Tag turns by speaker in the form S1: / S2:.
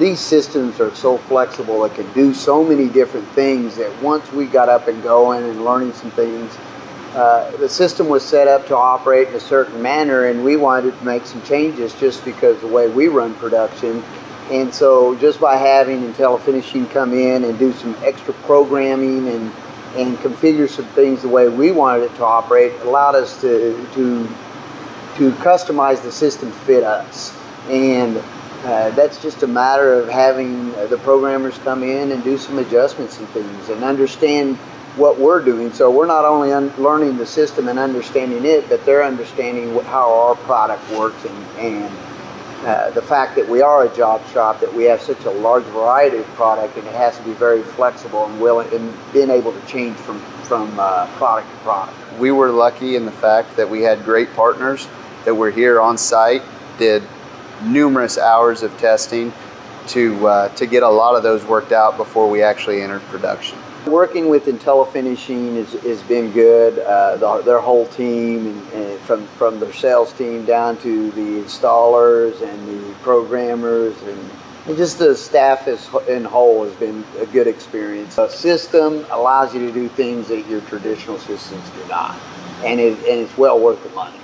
S1: these systems are so flexible, it can do so many different things that once we got up and going and learning some things, the system was set up to operate in a certain manner, and we wanted to make some changes just because of the way we run production. And so just by having IntelliFinishing come in and do some extra programming and configure some things the way we wanted it to operate allowed us to customize the system to fit us. And that's just a matter of having the programmers come in and do some adjustments and things and understand what we're doing. So we're not only learning the system and understanding it, but they're understanding how our product works, and the fact that we are a job shop, that we have such a large variety of product, and it has to be very flexible and willing and being able to change from product to product.
S2: We were lucky in the fact that we had great partners that were here on site, did numerous hours of testing to get a lot of those worked out before we actually entered production.
S1: Working with IntelliFinishing has been good. Their whole team, and from their sales team down to the installers and the programmers, and just the staff in whole has been a good experience. The system allows you to do things that your traditional systems do not, and it's well worth the money.